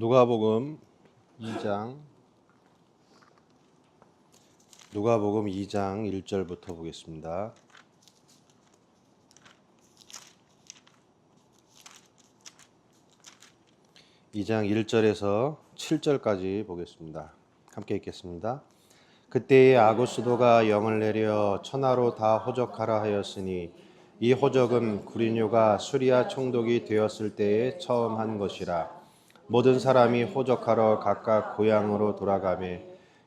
누가복음 2장 1절부터 보겠습니다. 이 장 1절에서 7절까지 보겠습니다. 함께 읽겠습니다. 그때에 아구스도가 영을 내려 천하로 다 호적하라 하였으니 이 호적은 구리뇨가 수리아 총독이 되었을 때에 처음 한 것이라. 모든 사람이 호적하러 각각 고향으로 돌아가매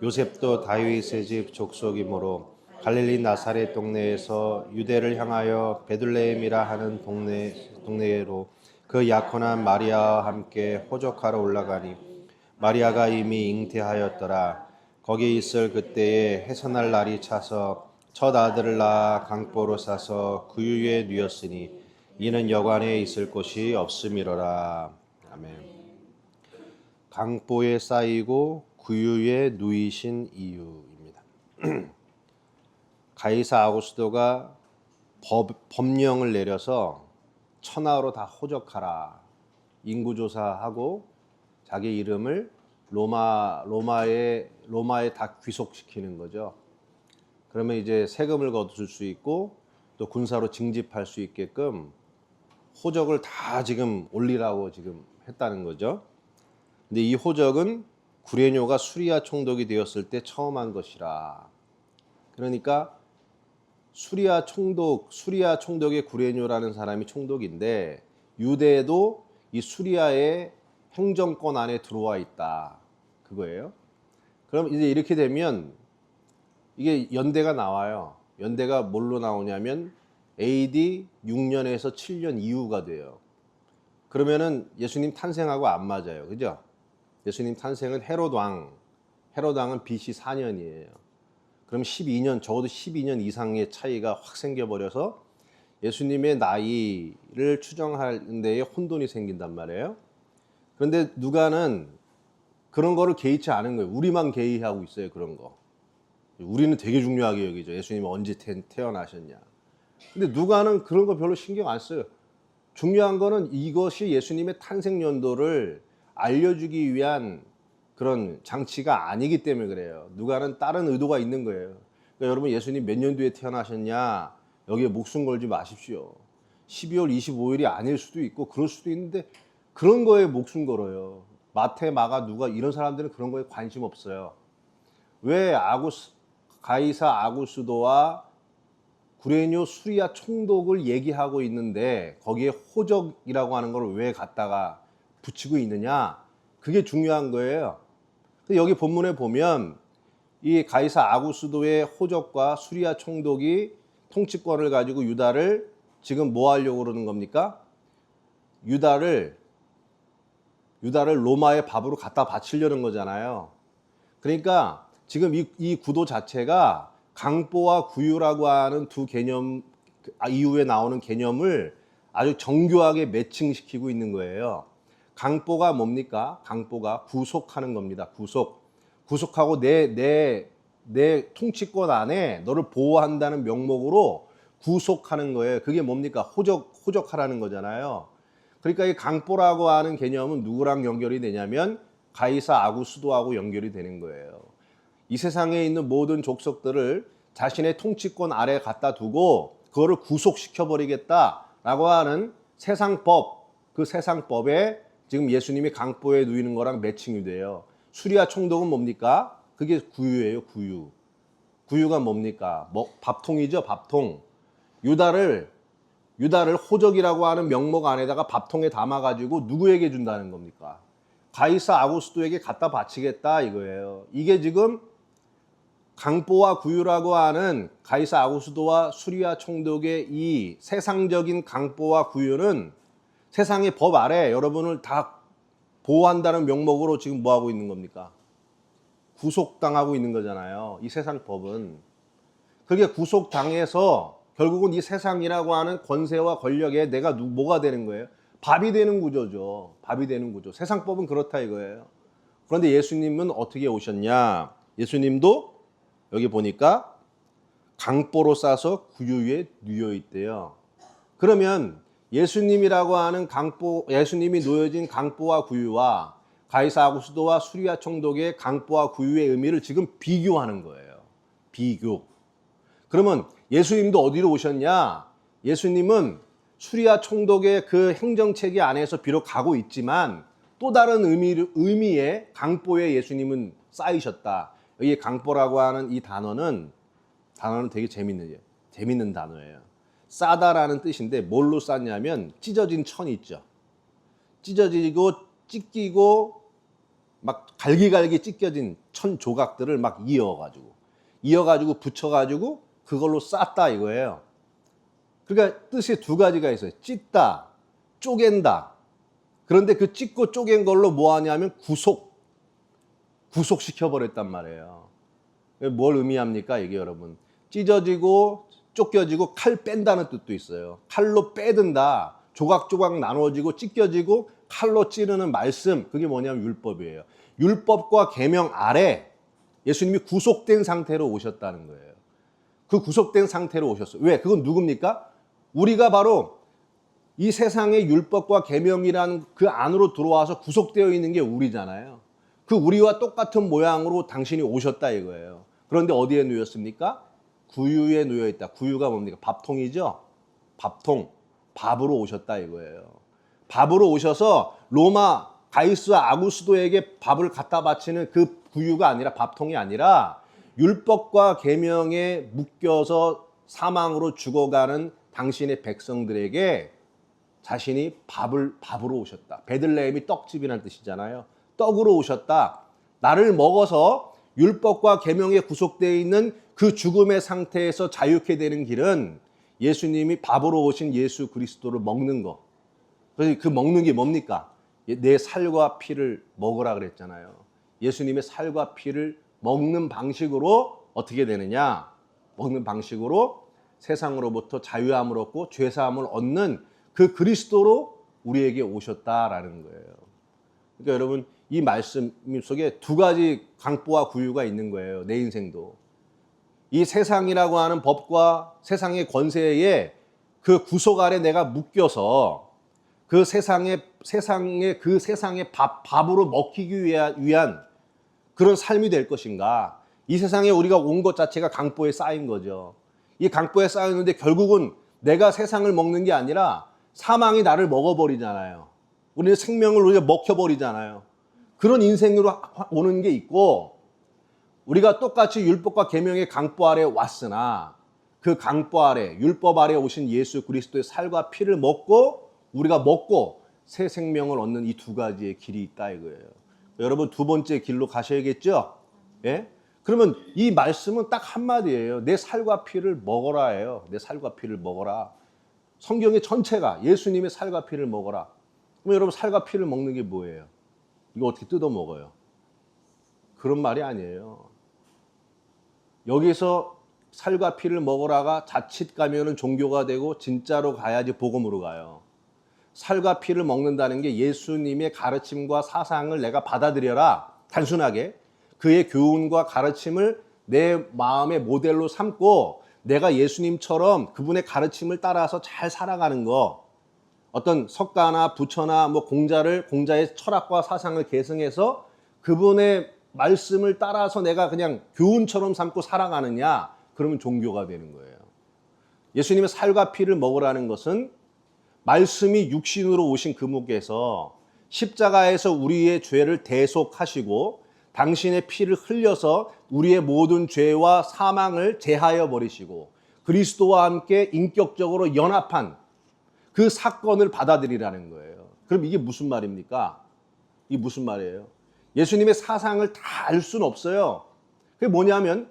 요셉도 다윗의 집 족속이므로 갈릴리 나사렛 동네에서 유대를 향하여 베들레헴이라 하는 동네로 그 약혼한 마리아와 함께 호적하러 올라가니 마리아가 이미 잉태하였더라. 거기 있을 그때에 해산할 날이 차서 첫 아들을 낳아 강보로 싸서 구유에 누였으니 이는 여관에 있을 곳이 없음이로라. 아멘. 강보에 쌓이고 구유에 누이신 이유입니다. 가이사 아구스도가 법령을 내려서 천하로 다 호적하라. 인구조사하고 자기 이름을 로마에 다 귀속시키는 거죠. 그러면 이제 세금을 거둘 수 있고 또 군사로 징집할 수 있게끔 호적을 다 지금 올리라고 지금 했다는 거죠. 근데 이 호적은 구레뇨가 수리아 총독이 되었을 때 처음 한 것이라. 그러니까 수리아 총독의 구레뇨라는 사람이 총독인데 유대도 이 수리아의 행정권 안에 들어와 있다. 그거예요. 그럼 이제 이렇게 되면 이게 연대가 나와요. 연대가 뭘로 나오냐면 AD 6년에서 7년 이후가 돼요. 그러면은 예수님 탄생하고 안 맞아요. 그죠? 예수님 탄생은 헤롯왕은 BC 4년이에요. 그럼 12년, 적어도 12년 이상의 차이가 확 생겨버려서 예수님의 나이를 추정하는 데에 혼돈이 생긴단 말이에요. 그런데 누가는 그런 거를 개의치 않은 거예요. 우리만 개의하고 있어요, 그런 거. 우리는 되게 중요하게 여기죠. 예수님이 언제 태어나셨냐. 근데 누가는 그런 거 별로 신경 안 써요. 중요한 거는 이것이 예수님의 탄생 연도를 알려주기 위한 그런 장치가 아니기 때문에 그래요. 누가는 다른 의도가 있는 거예요. 그러니까 여러분 예수님 몇 년도에 태어나셨냐 여기에 목숨 걸지 마십시오. 12월 25일이 아닐 수도 있고 그럴 수도 있는데 그런 거에 목숨 걸어요. 마태, 마가, 누가 이런 사람들은 그런 거에 관심 없어요. 왜 가이사 아구스도와 구레뇨 수리아 총독을 얘기하고 있는데 거기에 호적이라고 하는 걸 왜 갖다가 붙이고 있느냐? 그게 중요한 거예요. 여기 본문에 보면 이 가이사 아구스도의 호적과 수리아 총독이 통치권을 가지고 유다를 지금 뭐 하려고 그러는 겁니까? 유다를 로마의 밥으로 갖다 바치려는 거잖아요. 그러니까 지금 이 구도 자체가 강보와 구유라고 하는 두 개념 이후에 나오는 개념을 아주 정교하게 매칭시키고 있는 거예요. 강보가 뭡니까? 강보가 구속하는 겁니다. 구속하고 내 통치권 안에 너를 보호한다는 명목으로 구속하는 거예요. 그게 뭡니까? 호적하라는 거잖아요. 그러니까 이 강보라고 하는 개념은 누구랑 연결이 되냐면 가이사 아구스도하고 연결이 되는 거예요. 이 세상에 있는 모든 족속들을 자신의 통치권 아래 갖다 두고 그거를 구속시켜버리겠다라고 하는 세상법, 그 세상법에 지금 예수님이 강보에 누이는 거랑 매칭이 돼요. 수리아 총독은 뭡니까? 그게 구유예요, 구유. 구유가 뭡니까? 밥통이죠, 밥통. 유다를 호적이라고 하는 명목 안에다가 밥통에 담아가지고 누구에게 준다는 겁니까? 가이사 아구스도에게 갖다 바치겠다 이거예요. 이게 지금 강보와 구유라고 하는 가이사 아구스도와 수리아 총독의 이 세상적인 강보와 구유는 세상의 법 아래 여러분을 다 보호한다는 명목으로 지금 뭐 하고 있는 겁니까? 구속당하고 있는 거잖아요. 이 세상 법은. 그게 구속당해서 결국은 이 세상이라고 하는 권세와 권력에 내가 뭐가 되는 거예요? 밥이 되는 구조죠. 밥이 되는 구조. 세상 법은 그렇다 이거예요. 그런데 예수님은 어떻게 오셨냐? 예수님도 여기 보니까 강보로 싸서 구유에 누여 있대요. 그러면 예수님이라고 하는 예수님이 놓여진 강보와 구유와 가이사 아구스도와 수리아 총독의 강포와 구유의 의미를 지금 비교하는 거예요. 비교. 그러면 예수님도 어디로 오셨냐? 예수님은 수리아 총독의 그 행정체계 안에서 비록 가고 있지만 또 다른 의미의 강보에 예수님은 쌓이셨다. 여기 강보라고 하는 이 단어는 되게 재밌는 단어예요. 싸다라는 뜻인데 뭘로 쌌냐면 찢어진 천이 있죠. 찢어지고 찢기고 막 갈기갈기 찢겨진 천 조각들을 막 이어가지고 붙여가지고 그걸로 쌌다 이거예요. 그러니까 뜻이 두 가지가 있어요. 찢다, 쪼갠다. 그런데 그 찢고 쪼갠 걸로 뭐 하냐면 구속시켜버렸단 말이에요. 뭘 의미합니까? 이게 여러분. 찢어지고 쫓겨지고 칼 뺀다는 뜻도 있어요. 칼로 빼든다. 조각조각 나눠지고 찢겨지고 칼로 찌르는 말씀. 그게 뭐냐면 율법이에요. 율법과 계명 아래 예수님이 구속된 상태로 오셨다는 거예요. 그 구속된 상태로 오셨어요. 왜? 그건 누굽니까? 우리가 바로 이 세상의 율법과 계명이라는 그 안으로 들어와서 구속되어 있는 게 우리잖아요. 그 우리와 똑같은 모양으로 당신이 오셨다 이거예요. 그런데 어디에 놓였습니까? 구유에 놓여 있다. 구유가 뭡니까? 밥통이죠. 밥통. 밥으로 오셨다 이거예요. 밥으로 오셔서 로마 가이사 아구스도에게 밥을 갖다 바치는 그 구유가 아니라 밥통이 아니라 율법과 계명에 묶여서 사망으로 죽어가는 당신의 백성들에게 자신이 밥으로 오셨다. 베들레헴이 떡집이라는 뜻이잖아요. 떡으로 오셨다. 나를 먹어서 율법과 계명에 구속되어 있는 그 죽음의 상태에서 자유케 되는 길은 예수님이 밥으로 오신 예수 그리스도를 먹는 거. 그래서 그 먹는 게 뭡니까? 내 살과 피를 먹으라 그랬잖아요. 예수님의 살과 피를 먹는 방식으로 어떻게 되느냐? 먹는 방식으로 세상으로부터 자유함을 얻고 죄사함을 얻는 그 그리스도로 우리에게 오셨다라는 거예요. 그러니까 여러분 이 말씀 속에 두 가지 강보와 구유가 있는 거예요. 내 인생도. 이 세상이라고 하는 법과 세상의 권세에 그 구속 아래 내가 묶여서 그 세상의 밥으로 먹히기 위한 그런 삶이 될 것인가. 이 세상에 우리가 온 것 자체가 강보에 쌓인 거죠. 이 강보에 쌓였는데 결국은 내가 세상을 먹는 게 아니라 사망이 나를 먹어버리잖아요. 우리의 생명을 우리가 먹혀버리잖아요. 그런 인생으로 오는 게 있고 우리가 똑같이 율법과 계명의 강보 아래 왔으나 그 강보 아래 율법 아래 오신 예수 그리스도의 살과 피를 먹고 우리가 먹고 새 생명을 얻는 이 두 가지의 길이 있다 이거예요. 여러분 두 번째 길로 가셔야겠죠? 예? 그러면 이 말씀은 딱 한마디예요. 내 살과 피를 먹어라예요. 내 살과 피를 먹어라. 성경의 전체가 예수님의 살과 피를 먹어라. 그럼 여러분 살과 피를 먹는 게 뭐예요? 이거 어떻게 뜯어 먹어요? 그런 말이 아니에요. 여기서 살과 피를 먹어라가 자칫 가면은 종교가 되고 진짜로 가야지 복음으로 가요. 살과 피를 먹는다는 게 예수님의 가르침과 사상을 내가 받아들여라. 단순하게 그의 교훈과 가르침을 내 마음의 모델로 삼고 내가 예수님처럼 그분의 가르침을 따라서 잘 살아가는 거. 어떤 석가나 부처나 뭐 공자의 철학과 사상을 계승해서 그분의 말씀을 따라서 내가 그냥 교훈처럼 삼고 살아가느냐? 그러면 종교가 되는 거예요. 예수님의 살과 피를 먹으라는 것은 말씀이 육신으로 오신 그분께서 십자가에서 우리의 죄를 대속하시고 당신의 피를 흘려서 우리의 모든 죄와 사망을 제하여 버리시고 그리스도와 함께 인격적으로 연합한 그 사건을 받아들이라는 거예요. 그럼 이게 무슨 말입니까? 이게 무슨 말이에요? 예수님의 사상을 다 알 수는 없어요. 그게 뭐냐면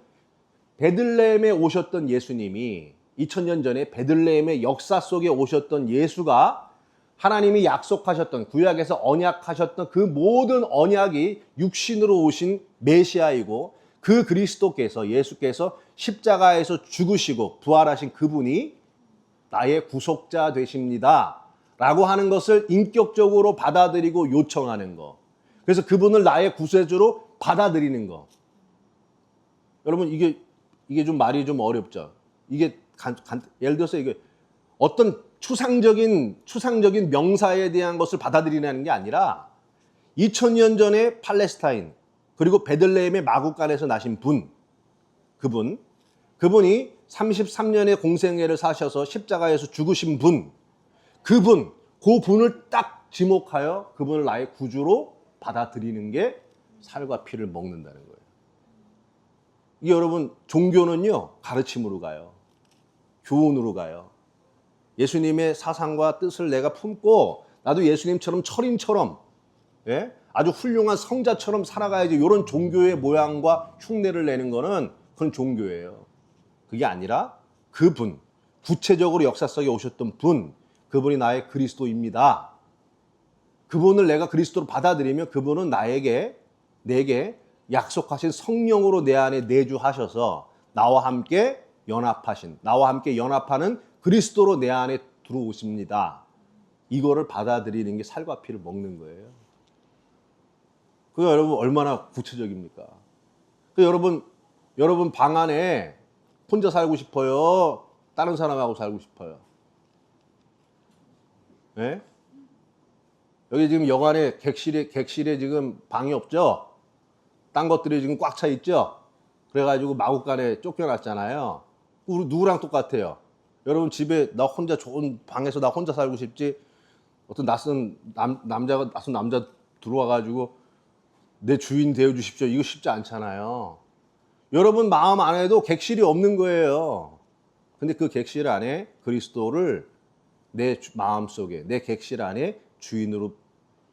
베들레헴에 오셨던 예수님이 2000년 전에 베들레헴의 역사 속에 오셨던 예수가 하나님이 약속하셨던 구약에서 언약하셨던 그 모든 언약이 육신으로 오신 메시아이고 그 그리스도께서 예수께서 십자가에서 죽으시고 부활하신 그분이 나의 구속자 되십니다 라고 하는 것을 인격적으로 받아들이고 요청하는 거. 그래서 그분을 나의 구세주로 받아들이는 거. 여러분 이게 좀 말이 좀 어렵죠. 이게 예를 들어서 이게 어떤 추상적인 명사에 대한 것을 받아들이는 게 아니라 2000년 전에 팔레스타인 그리고 베들레헴의 마구간에서 나신 분, 그분이 33년의 공생애를 사셔서 십자가에서 죽으신 분, 그 분을 딱 지목하여 그분을 나의 구주로 받아들이는 게 살과 피를 먹는다는 거예요. 이게 여러분, 종교는요, 가르침으로 가요. 교훈으로 가요. 예수님의 사상과 뜻을 내가 품고 나도 예수님처럼 철인처럼, 예? 아주 훌륭한 성자처럼 살아가야지, 이런 종교의 모양과 흉내를 내는 거는 그건 종교예요. 그게 아니라 그분, 구체적으로 역사 속에 오셨던 분, 그분이 나의 그리스도입니다. 그분을 내가 그리스도로 받아들이면 그분은 내게 약속하신 성령으로 내 안에 내주하셔서 나와 함께 연합하는 그리스도로 내 안에 들어오십니다. 이거를 받아들이는 게 살과 피를 먹는 거예요. 그게 여러분 얼마나 구체적입니까? 여러분 방 안에 혼자 살고 싶어요? 다른 사람하고 살고 싶어요? 네? 여기 지금 여관에 객실에 지금 방이 없죠? 딴 것들이 지금 꽉 차 있죠? 그래가지고 마구간에 쫓겨났잖아요. 우리 누구랑 똑같아요? 여러분 집에 나 혼자 좋은 방에서 나 혼자 살고 싶지? 어떤 낯선 남자 들어와가지고 내 주인 되어주십시오. 이거 쉽지 않잖아요. 여러분 마음 안에도 객실이 없는 거예요. 근데 그 객실 안에 그리스도를 내 마음속에, 내 객실 안에 주인으로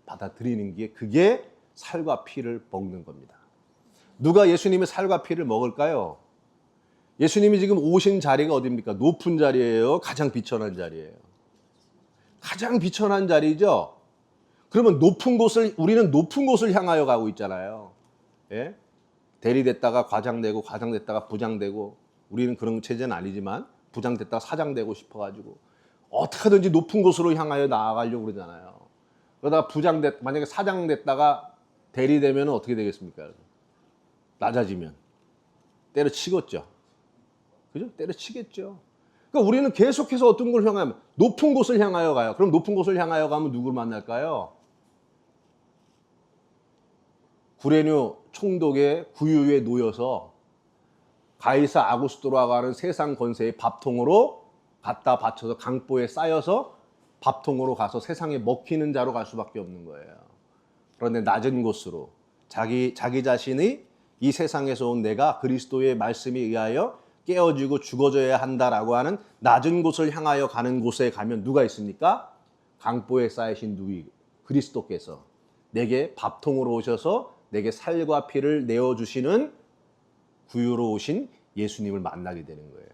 받아들이는 게, 그게 살과 피를 먹는 겁니다. 누가 예수님의 살과 피를 먹을까요? 예수님이 지금 오신 자리가 어디입니까? 높은 자리예요? 가장 비천한 자리예요? 가장 비천한 자리죠? 그러면 우리는 높은 곳을 향하여 가고 있잖아요. 예? 대리됐다가 과장되고, 과장됐다가 부장되고, 우리는 그런 체제는 아니지만 부장됐다가 사장되고 싶어가지고 어떻게든지 높은 곳으로 향하여 나아가려고 그러잖아요. 그러다가 만약에 사장됐다가 대리되면 어떻게 되겠습니까? 낮아지면 때려치겠죠. 그죠? 때려치겠죠. 그러니까 우리는 계속해서 어떤 걸 향하면 높은 곳을 향하여 가요. 그럼 높은 곳을 향하여 가면 누구를 만날까요? 구레뉴 총독의 구유에 놓여서 가이사 아구스토로 가는 세상 권세의 밥통으로 갖다 바쳐서 강보에 쌓여서 밥통으로 가서 세상에 먹히는 자로 갈 수밖에 없는 거예요. 그런데 낮은 곳으로 자기 자신이 이 세상에서 온 내가 그리스도의 말씀에 의하여 깨어지고 죽어져야 한다라고 하는 낮은 곳을 향하여 가는 곳에 가면 누가 있습니까? 강보에 쌓이신 누이 그리스도께서 내게 밥통으로 오셔서 내게 살과 피를 내어주시는 구유로 오신 예수님을 만나게 되는 거예요.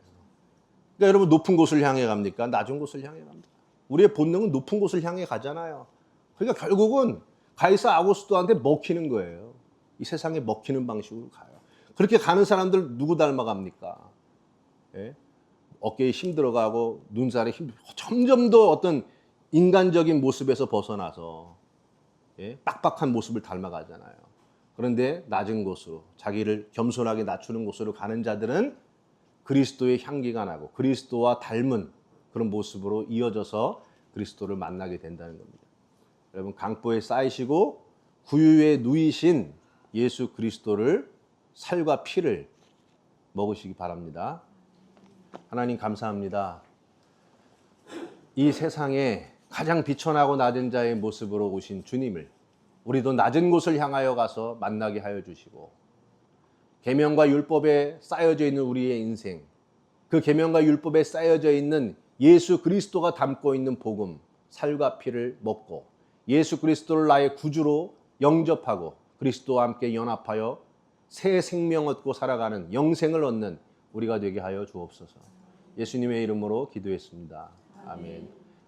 그러니까 여러분, 높은 곳을 향해 갑니까? 낮은 곳을 향해 갑니까? 우리의 본능은 높은 곳을 향해 가잖아요. 그러니까 결국은 가이사 아구스토한테 먹히는 거예요. 이 세상에 먹히는 방식으로 가요. 그렇게 가는 사람들 누구 닮아갑니까? 예? 어깨에 힘들어가고 눈살에 점점 더 어떤 인간적인 모습에서 벗어나서, 예? 빡빡한 모습을 닮아가잖아요. 그런데 낮은 곳으로, 자기를 겸손하게 낮추는 곳으로 가는 자들은 그리스도의 향기가 나고 그리스도와 닮은 그런 모습으로 이어져서 그리스도를 만나게 된다는 겁니다. 여러분, 강보에 쌓이시고 구유에 누이신 예수 그리스도를, 살과 피를 먹으시기 바랍니다. 하나님 감사합니다. 이 세상에 가장 비천하고 낮은 자의 모습으로 오신 주님을 우리도 낮은 곳을 향하여 가서 만나게 하여 주시고, 계명과 율법에 쌓여져 있는 우리의 인생, 그 계명과 율법에 쌓여져 있는 예수 그리스도가 담고 있는 복음, 살과 피를 먹고 예수 그리스도를 나의 구주로 영접하고 그리스도와 함께 연합하여 새 생명 얻고 살아가는 영생을 얻는 우리가 되게 하여 주옵소서. 예수님의 이름으로 기도했습니다. 아멘.